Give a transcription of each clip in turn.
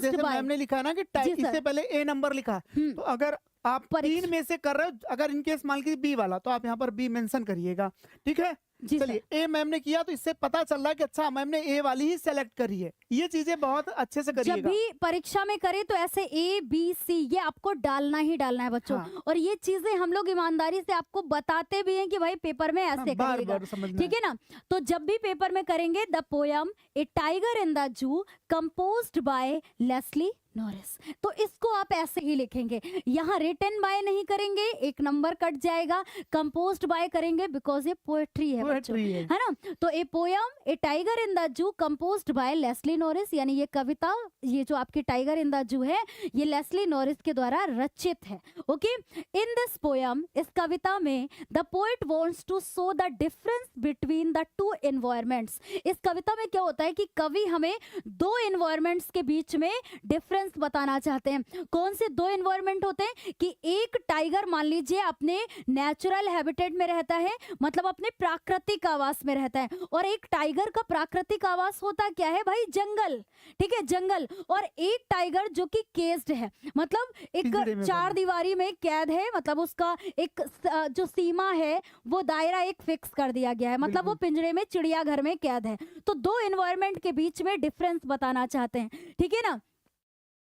जैसे bye. Ma'am ने लिखा है ना कि जी इससे सर। पहले ए नंबर लिखा है, तो अगर आप परीक्ष- 3 में से कर रहे हो, अगर इनकेस मान लीजिए बी वाला, तो आप यहाँ पर बी मेंशन करिएगा, ठीक है। जी चलिए, ए मैम ने किया तो इससे पता चल रहा है कि अच्छा मैम ने ए वाली ही सेलेक्ट करी है। ये चीजें बहुत अच्छे से जब करिएगा। भी परीक्षा में करे तो ऐसे ए बी सी ये आपको डालना ही डालना है बच्चों। हाँ। और ये चीजें हम लोग ईमानदारी से आपको बताते भी हैं कि भाई पेपर में हाँ, ऐसे बार करिएगा, बार समझना ठीक है ना। तो जब भी पेपर में करेंगे the poem a tiger in the zoo composed by Leslie Norris, तो इसको आप ऐसे ही लिखेंगे। यहाँ रिटन बाय नहीं करेंगे, एक नंबर कट जाएगा। कंपोज्ड बाय करेंगे बिकॉज ये पोएट्री है बच्चों, पोएट्री है ना। तो a poem a tiger in the zoo composed by Leslie Norris, यानी ये कविता, ये जो आपकी टाइगर इन द जू है, ये लेस्ली नॉरिस के द्वारा रचित है। ओके, इन दिस पोयम, इस कविता में the poet wants to show the difference between the two environments. इस कविता में क्या होता है कि कवि हमें दो एनवायरमेंट्स के बीच में डिफरेंस बताना चाहते हैं। कौन से दो एनवायरमेंट होते हैं कि एक टाइगर मान लीजिए अपने नेचुरल हैबिटेट में रहता है, मतलब अपने प्राकृतिक आवास में रहता है, और एक टाइगर का प्राकृतिक आवास होता क्या है भाई, जंगल, ठीक है, जंगल। और एक टाइगर जो कि केस्ड है, मतलब पिंजरे एक में चार बंद। दीवारी में कैद है, मतलब उसका एक जो सीमा है वो दायरा एक फिक्स कर दिया गया है, मतलब वो बिल्कुल। पिंजरे में चिड़ियाघर में कैद है। तो दो एनवायरमेंट के बीच में डिफरेंस बताना चाहते हैं, ठीक है ना।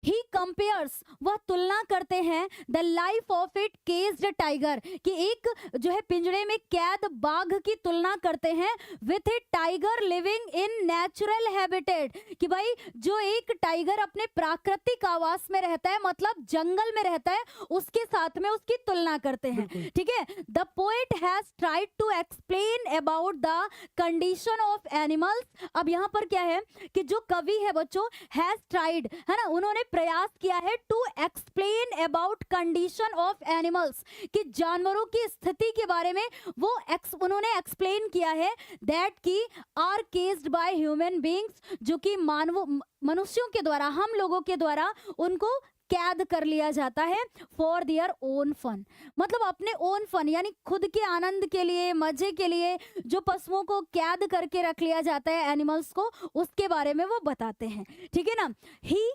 ही कंपेयर्स, वह तुलना करते हैं the life of it केस्ड tiger, कि एक जो है पिंजरे में कैद बाघ की तुलना करते हैं with A tiger living in natural habitat, कि भाई जो एक टाइगर अपने प्राकृतिक आवास में रहता है, मतलब जंगल में रहता है, उसके साथ में उसकी तुलना करते हैं, ठीक है। The poet has tried to explain about the condition of animals. अब यहाँ पर क्या है कि जो कवि है बच्चों, हैज ट्राइड, है ना, उन्होंने प्रयास किया है to explain about condition of animals, कि जानवरों की स्थिति के बारे में वो उन्होंने एक्सप्लेन किया है दैट की are caged by human beings, जो कि मनुष्यों के द्वारा, हम लोगों के द्वारा उनको कैद कर लिया जाता है फॉर देयर ओन फन, मतलब अपने ओन फन, यानी खुद के आनंद के लिए, मजे के लिए जो पशुओं को कैद करके रख लिया जाता है, एनिमल्स को, उसके बारे में वो बताते हैं, ठीक है ना। ही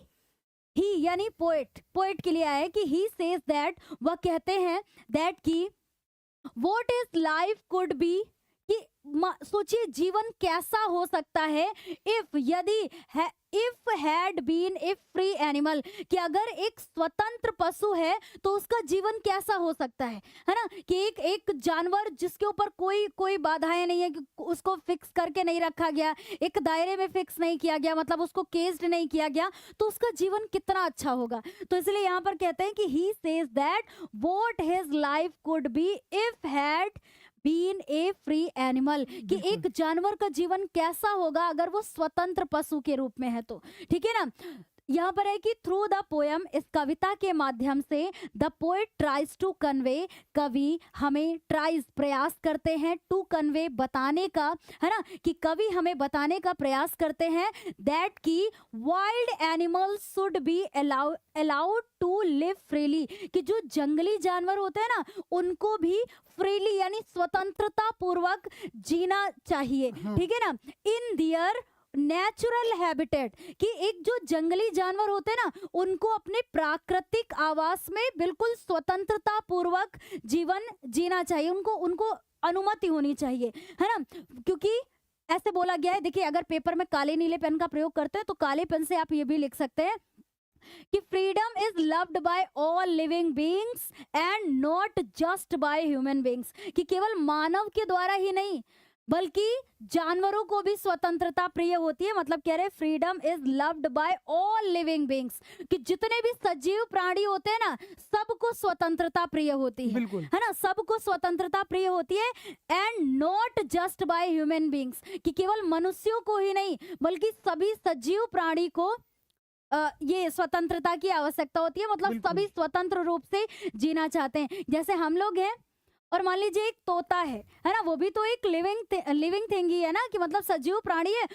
यानी पोएट के लिए आया है कि ही सेज दैट, वह कहते हैं दैट की what is life could be, कि सोचिए जीवन कैसा हो सकता है, if had been a free animal, कि अगर एक स्वतंत्र पशु है तो उसका जीवन कैसा हो सकता है ना। कि एक जानवर जिसके ऊपर कोई बाधाएं नहीं है, कि उसको फिक्स करके नहीं रखा गया, एक दायरे में फिक्स नहीं किया गया, मतलब उसको केस्ड नहीं किया गया, तो उसका जीवन कितना अच्छा होगा। तो इसलिए यहाँ पर कहते हैं कि he says that what his life could be if had been a free animal, कि एक जानवर का जीवन कैसा होगा अगर वो स्वतंत्र पशु के रूप में है तो, ठीक है ना। यहाँ पर है कि थ्रू द पोएम, इस कविता के माध्यम से the poet tries to convey, कवि हमें ट्राइज प्रयास करते हैं, टू कन्वे बताने का, है ना, कि कवि हमें बताने का प्रयास करते हैं दैट की wild animals should be allowed to live freely, कि जो जंगली जानवर होते हैं ना उनको भी फ्रीली यानी स्वतंत्रता पूर्वक जीना चाहिए, ठीक है ना, इन दियर नेचुरल हैबिटेट, कि एक जो जंगली जानवर होते हैं ना उनको अपने प्राकृतिक आवास में बिल्कुल स्वतंत्रता पूर्वक जीवन जीना चाहिए, उनको अनुमति होनी चाहिए, है ना। क्योंकि ऐसे बोला गया है, देखिए अगर पेपर में काले नीले पेन का प्रयोग करते हैं तो काले पेन से आप ये भी लिख सकते हैं कि freedom is loved by all living beings and not just by human beings, कि केवल मानव के द्वारा ही नहीं बल्कि जानवरों को भी स्वतंत्रता प्रिय होती है। मतलब कह रहे freedom is loved by all living beings, कि जितने भी सजीव प्राणी होते हैं ना सबको स्वतंत्रता प्रिय होती है ना, सबको स्वतंत्रता प्रिय होती है। And not just by human beings, कि केवल मनुष्यों को ही नहीं बल्कि सभी सजीव प्राणी को ये स्वतंत्रता की आवश्यकता होती है, मतलब सभी स्वतंत्र रूप से जीना चाहते हैं। जैसे हम लोग हैं और मान लीजिए एक तोता है ना, वो भी तो एक लिविंग थिंग ही है ना, कि मतलब सजीव प्राणी है,